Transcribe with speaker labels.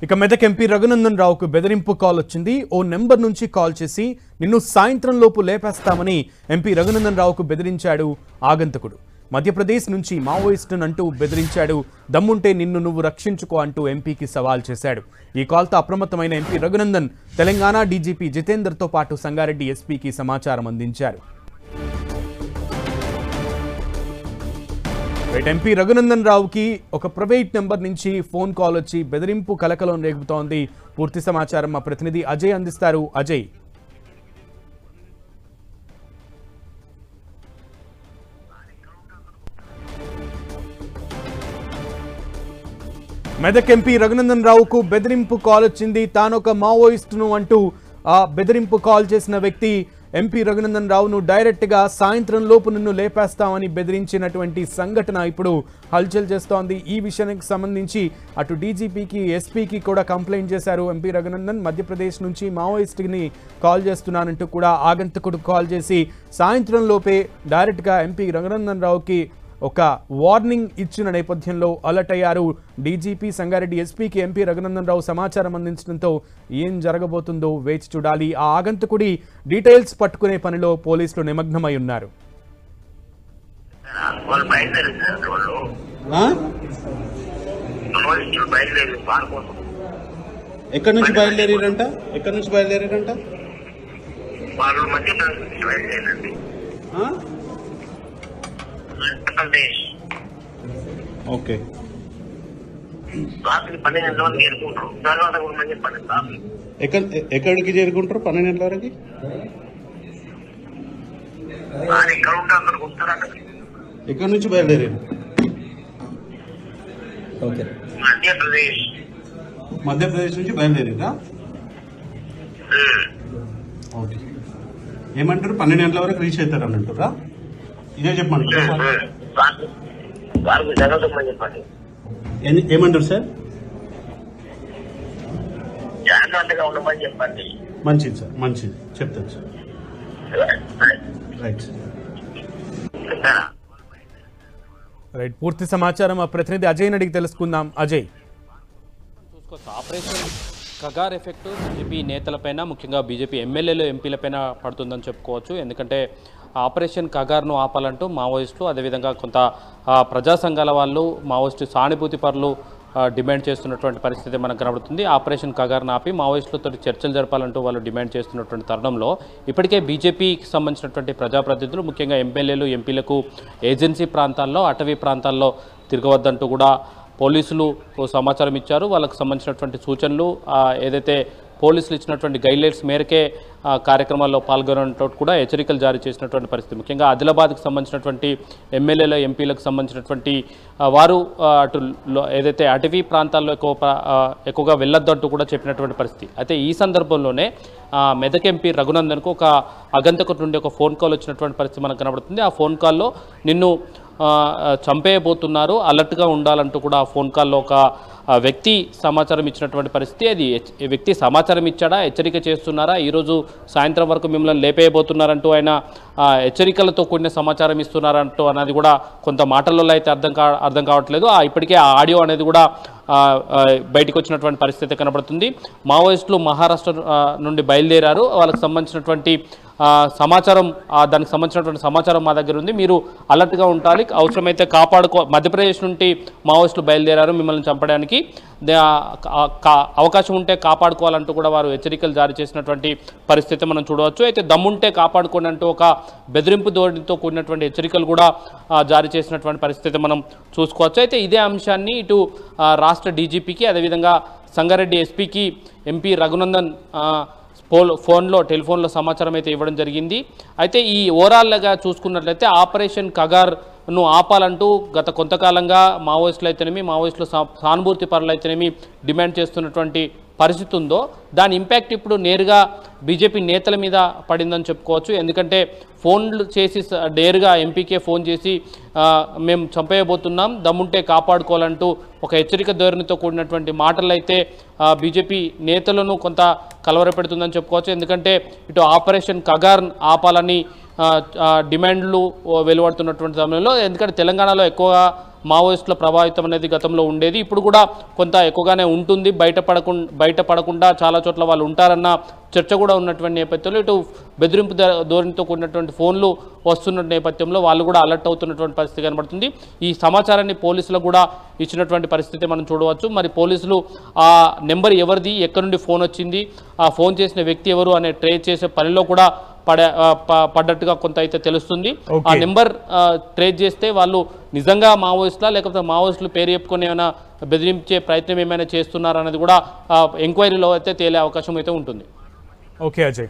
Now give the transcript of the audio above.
Speaker 1: ఇక మెదక్ ఎంపీ రఘునందన్ రావుకు బెదిరింపు కాల్ వచ్చింది. ఓ నెంబర్ నుంచి కాల్ చేసి నిన్ను సాయంత్రం లోపు లేపేస్తామని ఎంపీ రఘునందన్ రావుకు బెదిరించాడు ఆగంతకుడు. మధ్యప్రదేశ్ నుంచి మావోయిస్టును అంటూ బెదిరించాడు. దమ్ముంటే నిన్ను నువ్వు రక్షించుకో అంటూ ఎంపీకి సవాల్ చేశాడు. ఈ కాల్తో అప్రమత్తమైన ఎంపీ రఘునందన్ తెలంగాణ డీజీపీ జితేందర్తో పాటు సంగారెడ్డి ఎస్పీకి సమాచారం అందించారు. ఎంపీ రఘునందన్ రావుకి ఒక ప్రైవేట్ నెంబర్ నుంచి ఫోన్ కాల్ వచ్చి బెదిరింపు కలకలం రేగుతోంది. పూర్తి సమాచారం మా ప్రతినిధి అజయ్ అందిస్తారు. అజయ్, మెదక్ ఎంపీ రఘునందన్ రావుకు బెదిరింపు కాల్ వచ్చింది. తానొక మావోయిస్టును అంటూ ఆ బెదిరింపు కాల్ చేసిన వ్యక్తి ఎంపీ రఘునందన్ రావును డైరెక్ట్గా సాయంత్రం లోపు నిన్ను లేపేస్తామని బెదిరించినటువంటి సంఘటన ఇప్పుడు హల్చల్ చేస్తోంది. ఈ విషయానికి సంబంధించి అటు డీజీపీకి ఎస్పీకి కూడా కంప్లైంట్ చేశారు ఎంపీ రఘునందన్. మధ్యప్రదేశ్ నుంచి మావోయిస్ట్ని కాల్ చేస్తున్నానంటూ కూడా ఆగంతకుడు కాల్ చేసి సాయంత్రం లోపే డైరెక్ట్గా ఎంపీ రఘునందన్ రావుకి ఒక వార్నింగ్ ఇచ్చిన నేపథ్యంలో అలర్ట్ అయ్యారు డీజీపీ. సంగారెడ్డి ఎస్పీకి ఎంపీ రఘునందన్ రావు సమాచారం అందించడంతో ఏం జరగబోతుందో వేచి చూడాలి. ఆ ఆగంతకుడి డీటెయిల్స్ పట్టుకునే పనిలో పోలీసులు నిమగ్నమై ఉన్నారు.
Speaker 2: ఎక్కడి నుంచి బయలుదేరారంట? ఓకే, ఎక్కడికి చేరుకుంటారు? 12 గంటల వరకు ఎక్కడి నుంచి బయలుదేరారు? ఓకే, మధ్యప్రదేశ్ నుంచి బయలుదేరారా? ఓకే, ఏమంటారు? 12 గంటల వరకు రీచ్ అవుతారు అని అంటారా? ఇదే చెప్పండి. ఏమంటారు సార్? మంచిది సార్, మంచిది చెప్తాను సార్. Right sir,
Speaker 1: right. పూర్తి సమాచారం ఆ ప్రతినిధి అజయ్ అడిగి తెలుసుకుందాం. అజయ్,
Speaker 3: చూసుకోవచ్చు ఆపరేషన్ కగార్ ఎఫెక్ట్ బీజేపీ నేతలపైన, ముఖ్యంగా బీజేపీ ఎమ్మెల్యేలు ఎంపీలపైన పడుతుందని చెప్పుకోవచ్చు. ఎందుకంటే ఆపరేషన్ కగార్ను ఆపాలంటూ మావోయిస్టులు, అదేవిధంగా కొంత ప్రజా సంఘాల వాళ్ళు, మావోయిస్టు సానుభూతి పరులు డిమాండ్ చేస్తున్నటువంటి పరిస్థితి మనకు కనబడుతుంది. ఆపరేషన్ కగార్ను ఆపి మావోయిస్టులతో చర్చలు జరపాలంటూ వాళ్ళు డిమాండ్ చేస్తున్నటువంటి తరుణంలో ఇప్పటికే బీజేపీకి సంబంధించినటువంటి ప్రజాప్రతినిధులు, ముఖ్యంగా ఎమ్మెల్యేలు, ఎంపీలకు ఏజెన్సీ ప్రాంతాల్లో, అటవీ ప్రాంతాల్లో తిరగవద్దంటూ కూడా పోలీసులు సమాచారం ఇచ్చారు. వాళ్ళకు సంబంధించినటువంటి సూచనలు, ఏదైతే పోలీసులు ఇచ్చినటువంటి గైడ్లైన్స్ మేరకే కార్యక్రమాల్లో పాల్గొనడంతో కూడా హెచ్చరికలు జారీ చేసినటువంటి పరిస్థితి. ముఖ్యంగా ఆదిలాబాద్కి సంబంధించినటువంటి ఎమ్మెల్యేల, ఎంపీలకు సంబంధించినటువంటి వారు అటు ఏదైతే అటవీ ప్రాంతాల్లో ఎక్కువగా వెళ్ళొద్దంటూ కూడా చెప్పినటువంటి పరిస్థితి. అయితే ఈ సందర్భంలోనే మెదక్ ఎంపీ రఘునందన్కు ఒక అగంతకుడి నుండి ఒక ఫోన్ కాల్ వచ్చినటువంటి పరిస్థితి మనకు కనబడుతుంది. ఆ ఫోన్ కాల్లో నిన్ను చంపేయబోతున్నారు, అలర్ట్గా ఉండాలంటూ కూడా ఆ ఫోన్ కాల్లో ఒక వ్యక్తి సమాచారం ఇచ్చినటువంటి పరిస్థితి. అది వ్యక్తి సమాచారం ఇచ్చాడా, హెచ్చరిక చేస్తున్నారా, ఈరోజు సాయంత్రం వరకు మిమ్మల్ని లేపేయబోతున్నారంటూ ఆయన హెచ్చరికలతో కూడిన సమాచారం ఇస్తున్నారంటూ అన్నది కూడా కొంత మాటలలో అయితే అర్థం కావట్లేదు. ఇప్పటికే ఆ ఆడియో అనేది కూడా బయటకు వచ్చినటువంటి పరిస్థితి కనబడుతుంది. మావోయిస్టులు మహారాష్ట్ర నుండి బయలుదేరారు. వాళ్ళకి సంబంధించినటువంటి సమాచారం, దానికి సంబంధించినటువంటి సమాచారం మా దగ్గర ఉంది, మీరు అలర్ట్గా ఉండాలి, అవసరమైతే మధ్యప్రదేశ్ నుండి మావోయిస్టులు బయలుదేరారు మిమ్మల్ని చంపడానికి, అవకాశం ఉంటే కాపాడుకోవాలంటూ కూడా వారు హెచ్చరికలు జారీ చేసినటువంటి పరిస్థితి మనం చూడవచ్చు. అయితే దమ్ముంటే కాపాడుకోండి అంటూ ఒక బెదిరింపు ధోరణితో కూడినటువంటి హెచ్చరికలు కూడా జారీ చేసినటువంటి పరిస్థితి మనం చూసుకోవచ్చు. అయితే ఇదే అంశాన్ని ఇటు రాష్ట్ర డీజీపీకి, అదేవిధంగా సంగారెడ్డి ఎస్పీకి ఎంపీ రఘునందన్ టెలిఫోన్లో సమాచారం అయితే ఇవ్వడం జరిగింది. అయితే ఈ ఓవరాల్గా చూసుకున్నట్లయితే ఆపరేషన్ కగార్ను ఆపాలంటూ గత కొంతకాలంగా మావోయిస్టులు అయితేనేమి, మావోయిస్టులు సానుభూతి పరులు అయితేనేమి డిమాండ్ చేస్తున్నటువంటి పరిస్థితి ఉందో దాని ఇంపాక్ట్ ఇప్పుడు నేరుగా బీజేపీ నేతల మీద పడిందని చెప్పుకోవచ్చు. ఎందుకంటే ఫోన్లు చేసి నేరుగా ఎంపీకే ఫోన్ చేసి మేము చంపేయబోతున్నాం, దమ్ముంటే కాపాడుకోవాలంటూ ఒక హెచ్చరిక ధోరణితో కూడినటువంటి మాటలు అయితే బీజేపీ నేతలను కొంత కలవరపెడుతుందని చెప్పుకోవచ్చు. ఎందుకంటే ఇటు ఆపరేషన్ కగార్ ఆపాలని డిమాండ్లు వెలువడుతున్నటువంటి సమయంలో, ఎందుకంటే తెలంగాణలో ఎక్కువగా మావోయిస్టుల ప్రభావితం అనేది గతంలో ఉండేది, ఇప్పుడు కూడా కొంత ఎక్కువగానే ఉంటుంది. బయటపడకుండా చాలా చోట్ల వాళ్ళు ఉంటారన్న చర్చ కూడా ఉన్నటువంటి నేపథ్యంలో ఇటు బెదిరింపు ధోరణితో కూడినటువంటి ఫోన్లు వస్తున్న నేపథ్యంలో వాళ్ళు కూడా అలర్ట్ అవుతున్నటువంటి పరిస్థితి కనబడుతుంది. ఈ సమాచారాన్ని పోలీసులకు కూడా ఇచ్చినటువంటి పరిస్థితి మనం చూడవచ్చు. మరి పోలీసులు ఆ నెంబర్ ఎవరిది, ఎక్కడి నుండి ఫోన్ వచ్చింది, ఆ ఫోన్ చేసిన వ్యక్తి ఎవరు అనే ట్రేస్ చేసే పనిలో కూడా పడ్డట్టుగా కొంత అయితే తెలుస్తుంది. ఆ నెంబర్ ట్రేస్ చేస్తే వాళ్ళు నిజంగా మావోయిస్టులా లేకపోతే మావోయిస్టులు పేరు చెప్పుకొని ఏమైనా బెదిరించే ప్రయత్నం ఏమైనా చేస్తున్నారనేది కూడా ఎంక్వైరీలో అయితే తేలే అవకాశం అయితే ఉంటుంది.
Speaker 1: ఓకే అజయ్.